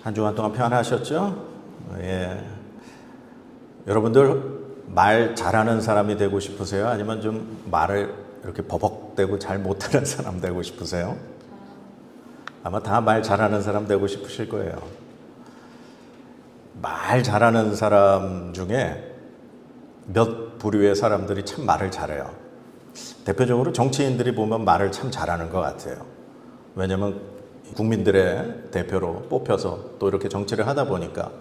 한 주간 동안 평안하셨죠? 예. 여러분들 말 잘하는 사람이 되고 싶으세요? 아니면 좀 말을 이렇게 버벅대고 잘 못하는 사람 되고 싶으세요? 아마 다 말 잘하는 사람 되고 싶으실 거예요. 말 잘하는 사람 중에 몇 부류의 사람들이 참 말을 잘해요. 대표적으로 정치인들이 보면 말을 참 잘하는 것 같아요. 왜냐하면 국민들의 대표로 뽑혀서 또 이렇게 정치를 하다 보니까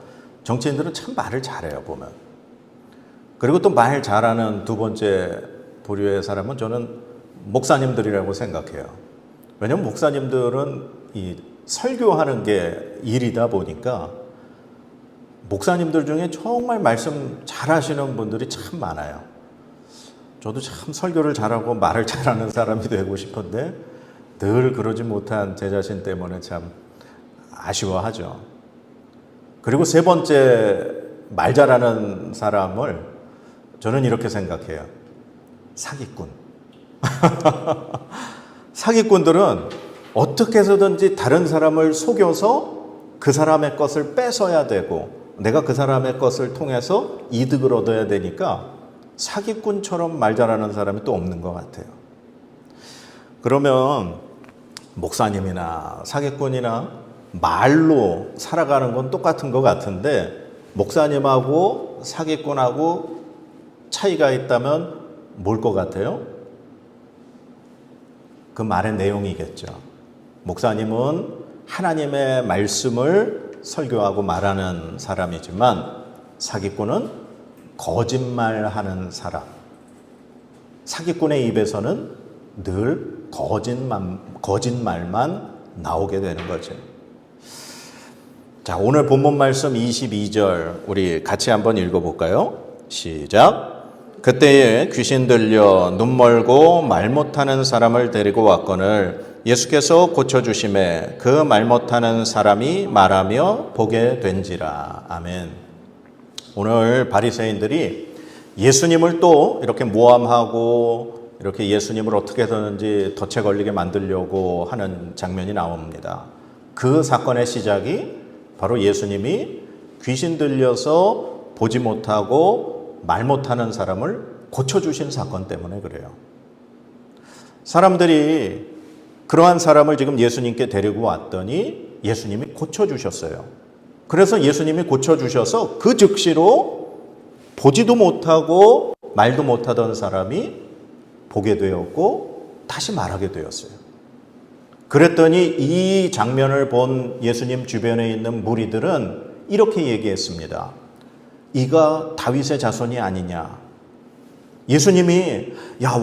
정치인들은 참 말을 잘해요, 보면. 그리고 또 말 잘하는 두 번째 부류의 사람은 저는 목사님들이라고 생각해요. 왜냐하면 목사님들은 이 설교하는 게 일이다 보니까 목사님들 중에 정말 말씀 잘하시는 분들이 참 많아요. 저도 참 설교를 잘하고 말을 잘하는 사람이 되고 싶은데 늘 그러지 못한 제 자신 때문에 참 아쉬워하죠. 그리고 세 번째 말 잘하는 사람을 저는 이렇게 생각해요. 사기꾼. 사기꾼들은 어떻게 해서든지 다른 사람을 속여서 그 사람의 것을 뺏어야 되고 내가 그 사람의 것을 통해서 이득을 얻어야 되니까 사기꾼처럼 말 잘하는 사람이 또 없는 것 같아요. 그러면 목사님이나 사기꾼이나 말로 살아가는 건 똑같은 것 같은데 목사님하고 사기꾼하고 차이가 있다면 뭘 것 같아요? 그 말의 내용이겠죠. 목사님은 하나님의 말씀을 설교하고 말하는 사람이지만 사기꾼은 거짓말하는 사람. 사기꾼의 입에서는 늘 거짓말만 나오게 되는 거죠. 자, 오늘 본문 말씀 22절 우리 같이 한번 읽어볼까요? 시작. 그때에 귀신 들려 눈 멀고 말 못하는 사람을 데리고 왔거늘 예수께서 고쳐주심에 그 말 못하는 사람이 말하며 보게 된지라. 아멘. 오늘 바리새인들이 예수님을 또 이렇게 모함하고 이렇게 예수님을 어떻게 해서든지 덫에 걸리게 만들려고 하는 장면이 나옵니다. 그 사건의 시작이 바로 예수님이 귀신 들려서 보지 못하고 말 못하는 사람을 고쳐주신 사건 때문에 그래요. 사람들이 그러한 사람을 지금 예수님께 데리고 왔더니 예수님이 고쳐주셨어요. 그래서 예수님이 고쳐주셔서 그 즉시로 보지도 못하고 말도 못하던 사람이 보게 되었고 다시 말하게 되었어요. 그랬더니 이 장면을 본 예수님 주변에 있는 무리들은 이렇게 얘기했습니다. 이가 다윗의 자손이 아니냐. 예수님이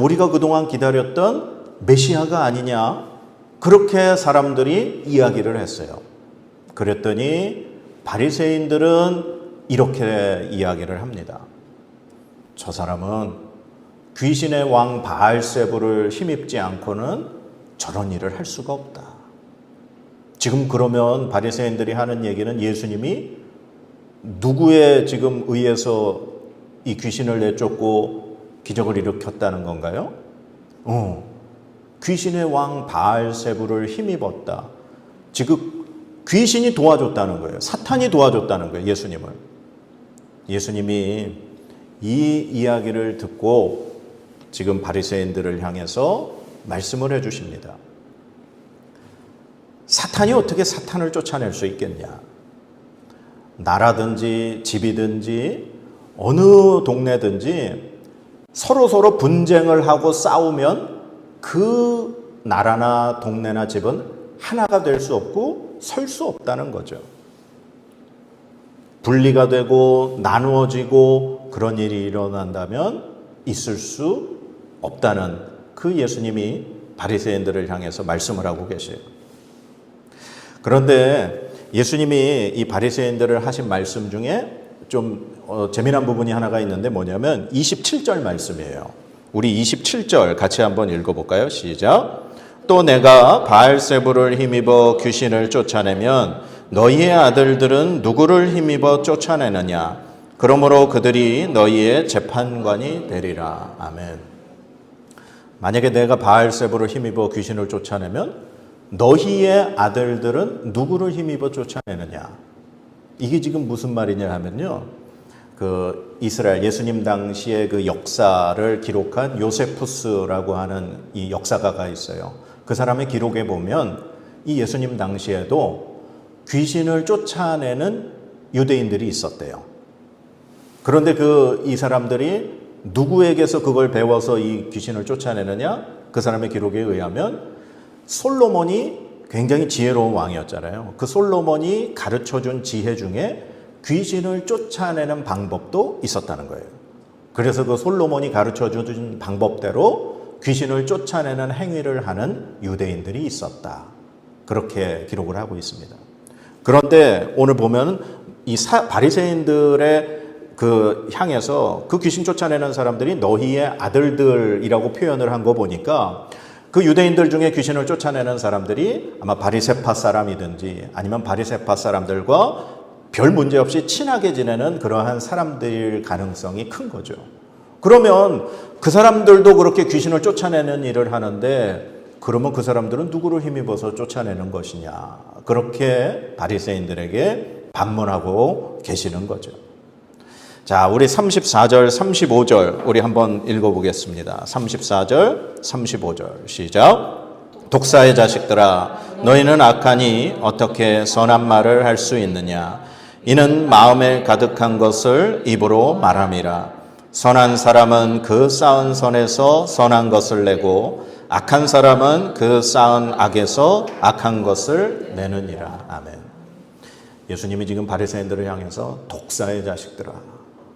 우리가 그동안 기다렸던 메시아가 아니냐. 그렇게 사람들이 이야기를 했어요. 그랬더니 바리새인들은 이렇게 이야기를 합니다. 저 사람은 귀신의 왕 바알세부를 힘입지 않고는 저런 일을 할 수가 없다. 지금 그러면 바리새인들이 하는 얘기는 예수님이 누구에 지금 의해서 이 귀신을 내쫓고 기적을 일으켰다는 건가요? 귀신의 왕 바알세부를 힘입었다. 지금 귀신이 도와줬다는 거예요. 사탄이 도와줬다는 거예요. 예수님을. 예수님이 이 이야기를 듣고 지금 바리새인들을 향해서 말씀을 해주십니다. 사탄이 어떻게 사탄을 쫓아낼 수 있겠냐? 나라든지 집이든지 어느 동네든지 서로 분쟁을 하고 싸우면 그 나라나 동네나 집은 하나가 될 수 없고 설 수 없다는 거죠. 분리가 되고 나누어지고 그런 일이 일어난다면 있을 수 없다는 그 예수님이 바리새인들을 향해서 말씀을 하고 계세요. 그런데 예수님이 이 바리새인들을 하신 말씀 중에 좀 재미난 부분이 하나가 있는데 뭐냐면 27절 말씀이에요. 우리 27절 같이 한번 읽어볼까요? 시작. 또 내가 바알세부를 힘입어 귀신을 쫓아내면 너희의 아들들은 누구를 힘입어 쫓아내느냐? 그러므로 그들이 너희의 재판관이 되리라. 아멘. 만약에 내가 바알세부를 힘입어 귀신을 쫓아내면 너희의 아들들은 누구를 힘입어 쫓아내느냐? 이게 지금 무슨 말이냐 하면요. 그 이스라엘 예수님 당시의 그 역사를 기록한 요세푸스라고 하는 이 역사가가 있어요. 그 사람의 기록에 보면 이 예수님 당시에도 귀신을 쫓아내는 유대인들이 있었대요. 그런데 이 사람들이 누구에게서 그걸 배워서 이 귀신을 쫓아내느냐? 그 사람의 기록에 의하면 솔로몬이 굉장히 지혜로운 왕이었잖아요. 그 솔로몬이 가르쳐준 지혜 중에 귀신을 쫓아내는 방법도 있었다는 거예요. 그래서 그 솔로몬이 가르쳐준 방법대로 귀신을 쫓아내는 행위를 하는 유대인들이 있었다. 그렇게 기록을 하고 있습니다. 그런데 오늘 보면 이 바리새인들의 그 향해서 그 귀신 쫓아내는 사람들이 너희의 아들들이라고 표현을 한 거 보니까 그 유대인들 중에 귀신을 쫓아내는 사람들이 아마 바리새파 사람이든지 아니면 바리새파 사람들과 별 문제 없이 친하게 지내는 그러한 사람들 가능성이 큰 거죠. 그러면 그 사람들도 그렇게 귀신을 쫓아내는 일을 하는데 그러면 그 사람들은 누구를 힘입어서 쫓아내는 것이냐. 그렇게 바리새인들에게 반문하고 계시는 거죠. 자, 우리 34절, 35절 우리 한번 읽어보겠습니다. 34절, 35절 시작. 독사의 자식들아, 너희는 악하니 어떻게 선한 말을 할 수 있느냐. 이는 마음에 가득한 것을 입으로 말함이라. 선한 사람은 그 쌓은 선에서 선한 것을 내고 악한 사람은 그 쌓은 악에서 악한 것을 내느니라. 아멘. 예수님이 지금 바리새인들을 향해서 독사의 자식들아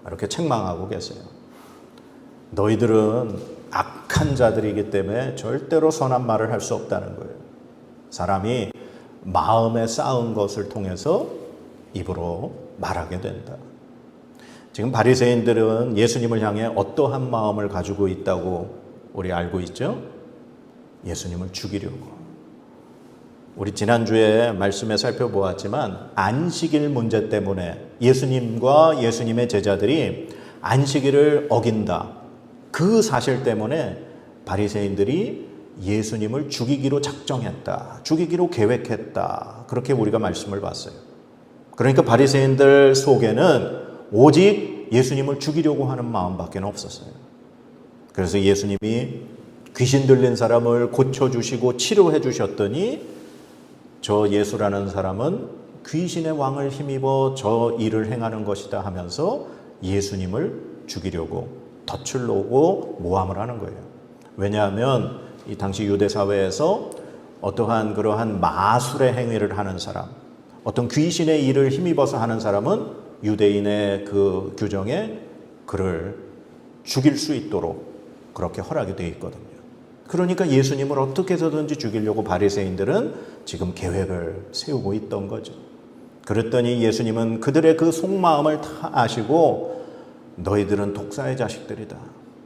이렇게 책망하고 계세요. 너희들은 악한 자들이기 때문에 절대로 선한 말을 할 수 없다는 거예요. 사람이 마음에 쌓은 것을 통해서 입으로 말하게 된다. 지금 바리새인들은 예수님을 향해 어떠한 마음을 가지고 있다고 우리 알고 있죠? 예수님을 죽이려고. 우리 지난주에 말씀에 살펴보았지만 안식일 문제 때문에 예수님과 예수님의 제자들이 안식일을 어긴다. 그 사실 때문에 바리새인들이 예수님을 죽이기로 작정했다. 죽이기로 계획했다. 그렇게 우리가 말씀을 봤어요. 그러니까 바리새인들 속에는 오직 예수님을 죽이려고 하는 마음밖에 없었어요. 그래서 예수님이 귀신 들린 사람을 고쳐주시고 치료해 주셨더니 저 예수라는 사람은 귀신의 왕을 힘입어 저 일을 행하는 것이다 하면서 예수님을 죽이려고 덫을 놓고 모함을 하는 거예요. 왜냐하면 이 당시 유대 사회에서 어떠한 그러한 마술의 행위를 하는 사람, 어떤 귀신의 일을 힘입어서 하는 사람은 유대인의 그 규정에 그를 죽일 수 있도록 그렇게 허락이 되어 있거든요. 그러니까 예수님을 어떻게 해서든지 죽이려고 바리새인들은 지금 계획을 세우고 있던 거죠. 그랬더니 예수님은 그들의 그 속마음을 다 아시고 너희들은 독사의 자식들이다.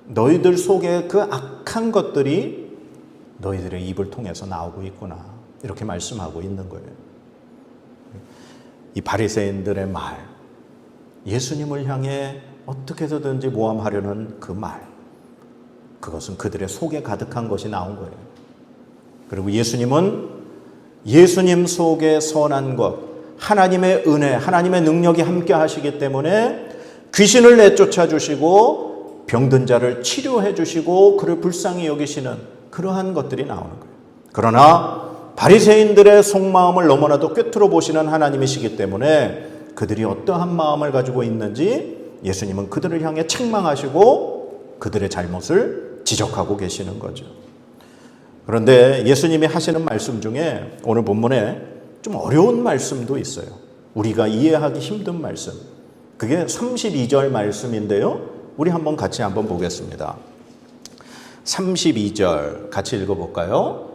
너희들 속에 그 악한 것들이 너희들의 입을 통해서 나오고 있구나. 이렇게 말씀하고 있는 거예요. 이 바리새인들의 말, 예수님을 향해 어떻게 해서든지 모함하려는 그 말, 그것은 그들의 속에 가득한 것이 나온 거예요. 그리고 예수님은 예수님 속에 선한 것, 하나님의 은혜, 하나님의 능력이 함께 하시기 때문에 귀신을 내쫓아 주시고 병든 자를 치료해 주시고 그를 불쌍히 여기시는 그러한 것들이 나오는 거예요. 그러나 바리새인들의 속마음을 너무나도 꿰뚫어 보시는 하나님이시기 때문에 그들이 어떠한 마음을 가지고 있는지 예수님은 그들을 향해 책망하시고 그들의 잘못을 지적하고 계시는 거죠. 그런데 예수님이 하시는 말씀 중에 오늘 본문에 좀 어려운 말씀도 있어요. 우리가 이해하기 힘든 말씀. 그게 32절 말씀인데요. 우리 같이 한번 보겠습니다. 32절 같이 읽어볼까요?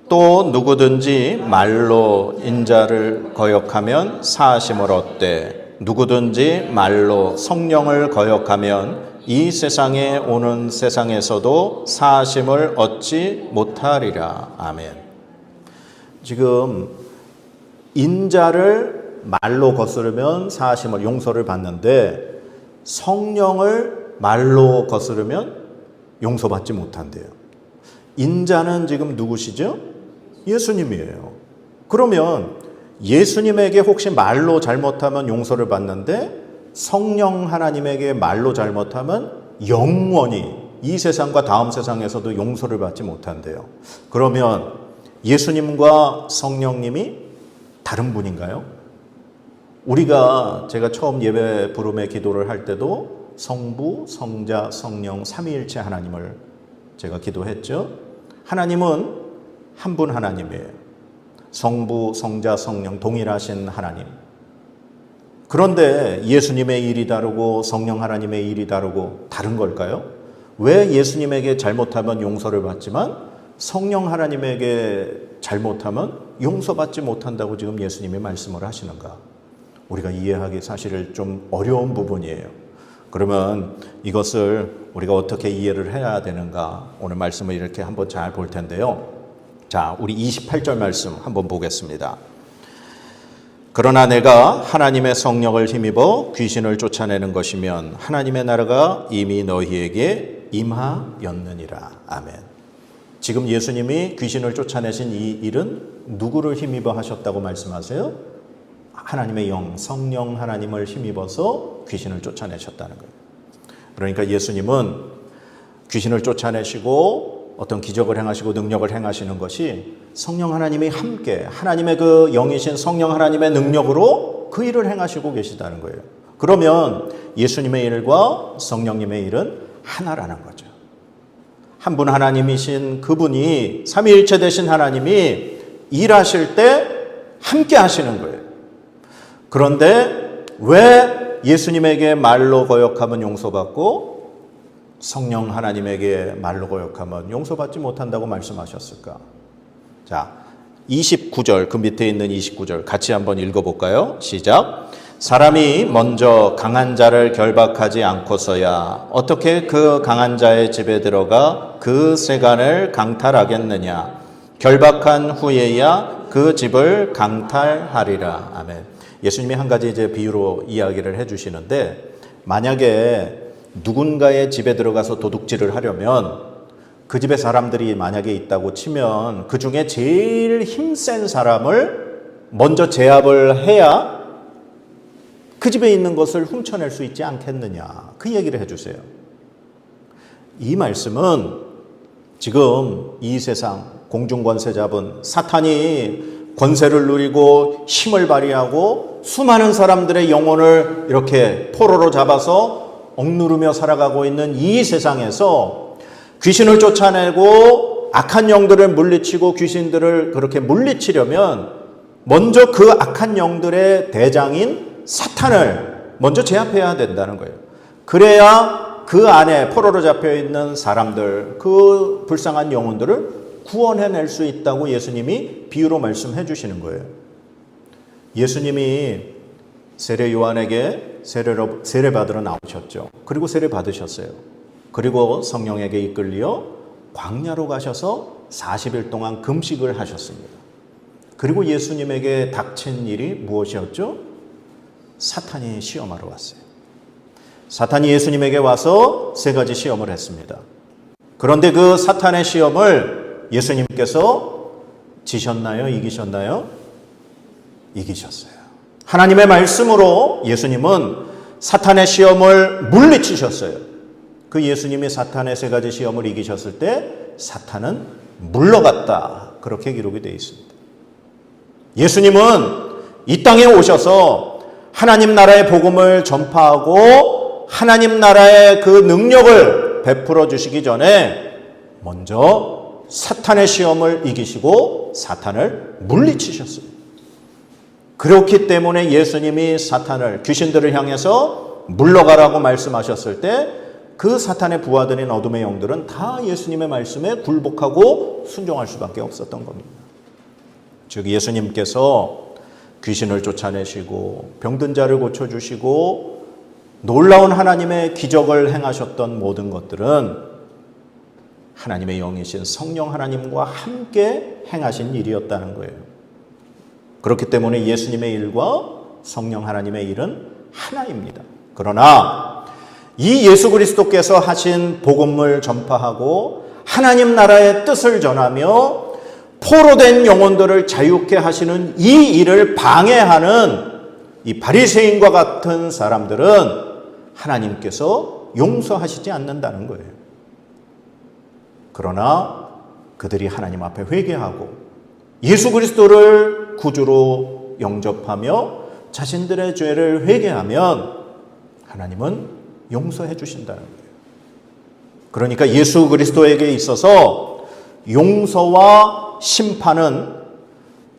또 누구든지 말로 인자를 거역하면 사하심을 얻되 누구든지 말로 성령을 거역하면 이 세상에 오는 세상에서도 사하심을 얻지 못하리라. 아멘. 지금 인자를 말로 거스르면 사하심을 용서를 받는데 성령을 말로 거스르면 용서받지 못한대요. 인자는 지금 누구시죠? 예수님이에요. 그러면 예수님에게 혹시 말로 잘못하면 용서를 받는데 성령 하나님에게 말로 잘못하면 영원히 이 세상과 다음 세상에서도 용서를 받지 못한대요. 그러면 예수님과 성령님이 다른 분인가요? 제가 처음 예배 부름의 기도를 할 때도 성부, 성자, 성령 삼위일체 하나님을 제가 기도했죠. 하나님은 한 분 하나님이에요. 성부, 성자, 성령 동일하신 하나님. 그런데 예수님의 일이 다르고 성령 하나님의 일이 다르고 다른 걸까요? 왜 예수님에게 잘못하면 용서를 받지만 성령 하나님에게 잘못하면 용서받지 못한다고 지금 예수님이 말씀을 하시는가? 우리가 이해하기 사실 좀 어려운 부분이에요. 그러면 이것을 우리가 어떻게 이해를 해야 되는가? 오늘 말씀을 이렇게 한번 잘 볼 텐데요. 자, 우리 28절 말씀 한번 보겠습니다. 그러나 내가 하나님의 성령을 힘입어 귀신을 쫓아내는 것이면 하나님의 나라가 이미 너희에게 임하였느니라. 아멘. 지금 예수님이 귀신을 쫓아내신 이 일은 누구를 힘입어 하셨다고 말씀하세요? 하나님의 영, 성령 하나님을 힘입어서 귀신을 쫓아내셨다는 거예요. 그러니까 예수님은 귀신을 쫓아내시고 어떤 기적을 행하시고 능력을 행하시는 것이 성령 하나님이 함께 하나님의 그 영이신 성령 하나님의 능력으로 그 일을 행하시고 계시다는 거예요. 그러면 예수님의 일과 성령님의 일은 하나라는 거죠. 한 분 하나님이신 그분이 삼위일체 되신 하나님이 일하실 때 함께 하시는 거예요. 그런데 왜 예수님에게 말로 거역하면 용서받고 성령 하나님에게 말로 거역하면 용서받지 못한다고 말씀하셨을까? 자, 29절, 그 밑에 있는 29절 같이 한번 읽어볼까요? 시작. 사람이 먼저 강한 자를 결박하지 않고서야 어떻게 그 강한 자의 집에 들어가 그 세간을 강탈하겠느냐? 결박한 후에야 그 집을 강탈하리라. 아멘. 예수님이 한 가지 이제 비유로 이야기를 해주시는데, 만약에 누군가의 집에 들어가서 도둑질을 하려면 그 집에 사람들이 만약에 있다고 치면 그 중에 제일 힘센 사람을 먼저 제압을 해야 그 집에 있는 것을 훔쳐낼 수 있지 않겠느냐, 그 얘기를 해주세요. 이 말씀은 지금 이 세상 공중권세 잡은 사탄이 권세를 누리고 힘을 발휘하고 수많은 사람들의 영혼을 이렇게 포로로 잡아서 억누르며 살아가고 있는 이 세상에서 귀신을 쫓아내고 악한 영들을 물리치고 귀신들을 그렇게 물리치려면 먼저 그 악한 영들의 대장인 사탄을 먼저 제압해야 된다는 거예요. 그래야 그 안에 포로로 잡혀있는 사람들, 그 불쌍한 영혼들을 구원해낼 수 있다고 예수님이 비유로 말씀해 주시는 거예요. 예수님이 세례 요한에게 세례 받으러 나오셨죠. 그리고 세례 받으셨어요. 그리고 성령에게 이끌려 광야로 가셔서 40일 동안 금식을 하셨습니다. 그리고 예수님에게 닥친 일이 무엇이었죠? 사탄이 시험하러 왔어요. 사탄이 예수님에게 와서 세 가지 시험을 했습니다. 그런데 그 사탄의 시험을 예수님께서 지셨나요? 이기셨나요? 이기셨어요. 하나님의 말씀으로 예수님은 사탄의 시험을 물리치셨어요. 그 예수님이 사탄의 세 가지 시험을 이기셨을 때 사탄은 물러갔다, 그렇게 기록이 되어 있습니다. 예수님은 이 땅에 오셔서 하나님 나라의 복음을 전파하고 하나님 나라의 그 능력을 베풀어 주시기 전에 먼저 사탄의 시험을 이기시고 사탄을 물리치셨어요. 그렇기 때문에 예수님이 사탄을, 귀신들을 향해서 물러가라고 말씀하셨을 때 그 사탄의 부하들인 어둠의 영들은 다 예수님의 말씀에 굴복하고 순종할 수밖에 없었던 겁니다. 즉 예수님께서 귀신을 쫓아내시고 병든 자를 고쳐주시고 놀라운 하나님의 기적을 행하셨던 모든 것들은 하나님의 영이신 성령 하나님과 함께 행하신 일이었다는 거예요. 그렇기 때문에 예수님의 일과 성령 하나님의 일은 하나입니다. 그러나 이 예수 그리스도께서 하신 복음을 전파하고 하나님 나라의 뜻을 전하며 포로된 영혼들을 자유케 하시는 이 일을 방해하는 이 바리새인과 같은 사람들은 하나님께서 용서하시지 않는다는 거예요. 그러나 그들이 하나님 앞에 회개하고 예수 그리스도를 구주로 영접하며 자신들의 죄를 회개하면 하나님은 용서해 주신다는 거예요. 그러니까 예수 그리스도에게 있어서 용서와 심판은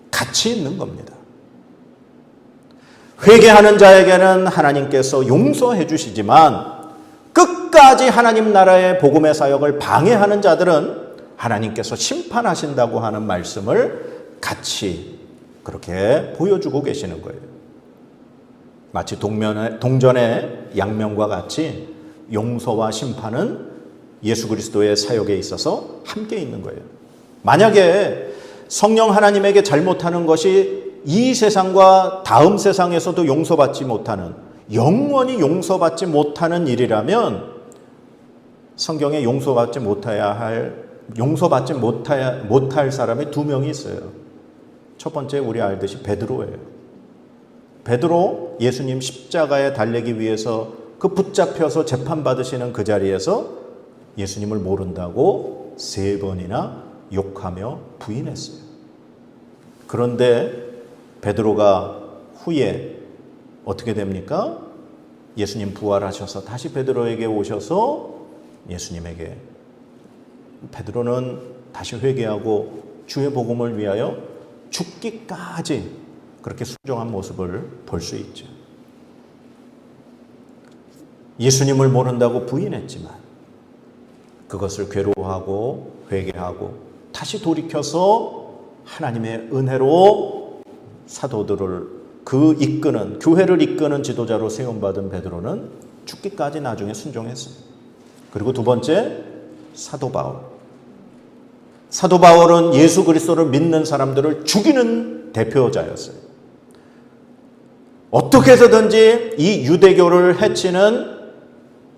같이 있는 겁니다. 회개하는 자에게는 하나님께서 용서해 주시지만 끝까지 하나님 나라의 복음의 사역을 방해하는 자들은 하나님께서 심판하신다고 하는 말씀을 같이 그렇게 보여주고 계시는 거예요. 마치 동전의 양면과 같이 용서와 심판은 예수 그리스도의 사역에 있어서 함께 있는 거예요. 만약에 성령 하나님에게 잘못하는 것이 이 세상과 다음 세상에서도 용서받지 못하는, 영원히 용서받지 못하는 일이라면 성경에 용서받지 못할 사람이 두 명이 있어요. 첫 번째 우리 알듯이 베드로예요. 베드로 예수님 십자가에 달리기 위해서 그 붙잡혀서 재판받으시는 그 자리에서 예수님을 모른다고 3번이나 욕하며 부인했어요. 그런데 베드로가 후에 어떻게 됩니까? 예수님 부활하셔서 다시 베드로에게 오셔서 예수님에게, 베드로는 다시 회개하고 주의 복음을 위하여 죽기까지 그렇게 순종한 모습을 볼 수 있죠. 예수님을 모른다고 부인했지만 그것을 괴로워하고 회개하고 다시 돌이켜서 하나님의 은혜로 사도들을 교회를 이끄는 지도자로 세움받은 베드로는 죽기까지 나중에 순종했어요. 그리고 두 번째, 사도 바울. 사도 바울은 예수 그리스도를 믿는 사람들을 죽이는 대표자였어요. 어떻게 해서든지 이 유대교를 해치는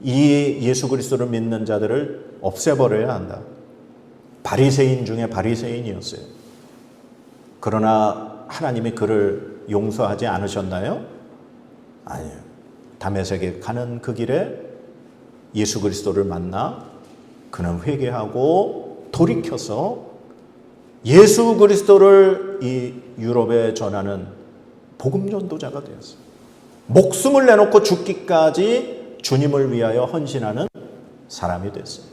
이 예수 그리스도를 믿는 자들을 없애버려야 한다. 바리새인 중에 바리새인이었어요. 그러나 하나님이 그를 용서하지 않으셨나요? 아니요. 다메섹에 가는 그 길에 예수 그리스도를 만나 그는 회개하고 돌이켜서 예수 그리스도를 이 유럽에 전하는 복음 전도자가 되었어요. 목숨을 내놓고 죽기까지 주님을 위하여 헌신하는 사람이 됐어요.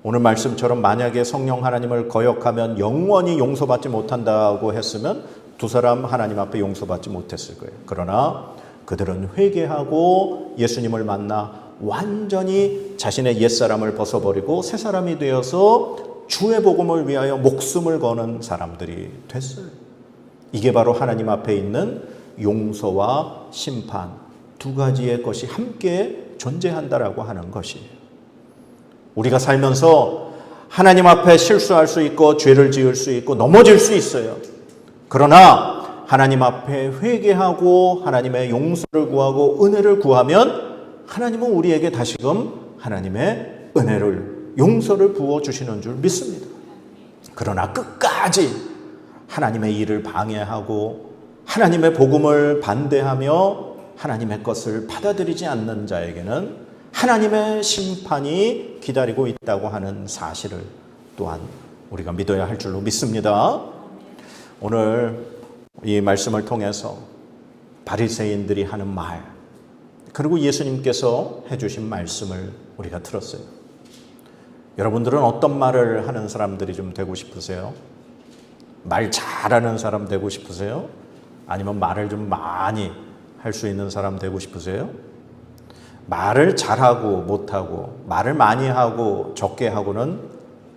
오늘 말씀처럼 만약에 성령 하나님을 거역하면 영원히 용서받지 못한다고 했으면 두 사람 하나님 앞에 용서받지 못했을 거예요. 그러나 그들은 회개하고 예수님을 만나 완전히 자신의 옛사람을 벗어버리고 새 사람이 되어서 주의 복음을 위하여 목숨을 거는 사람들이 됐어요. 이게 바로 하나님 앞에 있는 용서와 심판 두 가지의 것이 함께 존재한다라고 하는 것이에요. 우리가 살면서 하나님 앞에 실수할 수 있고 죄를 지을 수 있고 넘어질 수 있어요. 그러나 하나님 앞에 회개하고 하나님의 용서를 구하고 은혜를 구하면 하나님은 우리에게 다시금 하나님의 은혜를, 용서를 부어주시는 줄 믿습니다. 그러나 끝까지 하나님의 일을 방해하고 하나님의 복음을 반대하며 하나님의 것을 받아들이지 않는 자에게는 하나님의 심판이 기다리고 있다고 하는 사실을 또한 우리가 믿어야 할 줄로 믿습니다. 오늘 이 말씀을 통해서 바리새인들이 하는 말, 그리고 예수님께서 해주신 말씀을 우리가 들었어요. 여러분들은 어떤 말을 하는 사람들이 좀 되고 싶으세요? 말 잘하는 사람 되고 싶으세요? 아니면 말을 좀 많이 할 수 있는 사람 되고 싶으세요? 말을 잘하고 못하고 말을 많이 하고 적게 하고는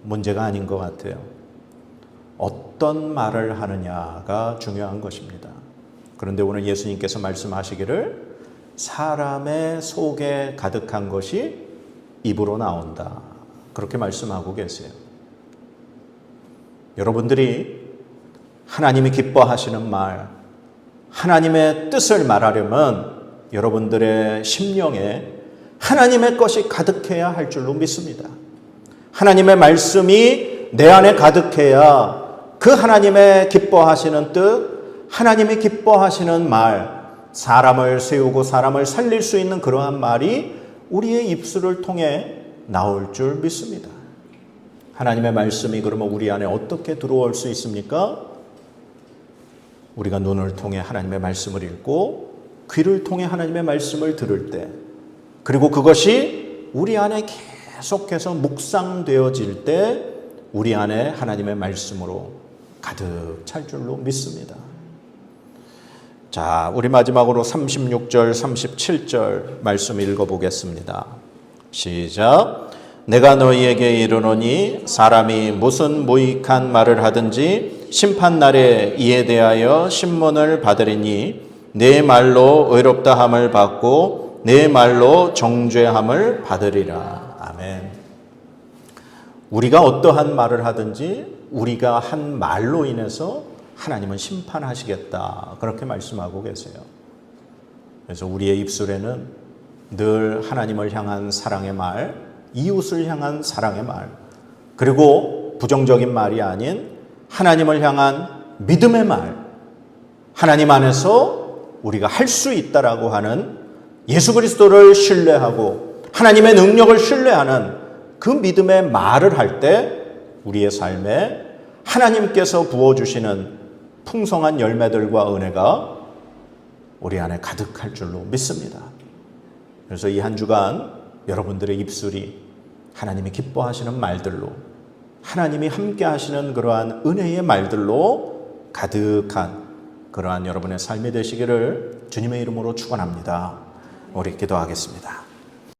문제가 아닌 것 같아요. 어떤 말을 하느냐가 중요한 것입니다. 그런데 오늘 예수님께서 말씀하시기를 사람의 속에 가득한 것이 입으로 나온다, 그렇게 말씀하고 계세요. 여러분들이 하나님이 기뻐하시는 말, 하나님의 뜻을 말하려면 여러분들의 심령에 하나님의 것이 가득해야 할 줄로 믿습니다. 하나님의 말씀이 내 안에 가득해야 그 하나님의 기뻐하시는 뜻, 하나님이 기뻐하시는 말, 사람을 세우고 사람을 살릴 수 있는 그러한 말이 우리의 입술을 통해 나올 줄 믿습니다. 하나님의 말씀이 그러면 우리 안에 어떻게 들어올 수 있습니까? 우리가 눈을 통해 하나님의 말씀을 읽고 귀를 통해 하나님의 말씀을 들을 때, 그리고 그것이 우리 안에 계속해서 묵상되어질 때 우리 안에 하나님의 말씀으로 가득 찰 줄로 믿습니다. 자, 우리 마지막으로 36절, 37절 말씀 읽어보겠습니다. 시작. 내가 너희에게 이르노니 사람이 무슨 무익한 말을 하든지 심판날에 이에 대하여 신문을 받으리니 내 말로 의롭다 함을 받고 내 말로 정죄함을 받으리라. 아멘. 우리가 어떠한 말을 하든지 우리가 한 말로 인해서 하나님은 심판하시겠다, 그렇게 말씀하고 계세요. 그래서 우리의 입술에는 늘 하나님을 향한 사랑의 말, 이웃을 향한 사랑의 말, 그리고 부정적인 말이 아닌 하나님을 향한 믿음의 말, 하나님 안에서 우리가 할 수 있다라고 하는 예수 그리스도를 신뢰하고 하나님의 능력을 신뢰하는 그 믿음의 말을 할 때 우리의 삶에 하나님께서 부어주시는 풍성한 열매들과 은혜가 우리 안에 가득할 줄로 믿습니다. 그래서 이 한 주간 여러분들의 입술이 하나님이 기뻐하시는 말들로, 하나님이 함께 하시는 그러한 은혜의 말들로 가득한 그러한 여러분의 삶이 되시기를 주님의 이름으로 축원합니다. 우리 기도하겠습니다.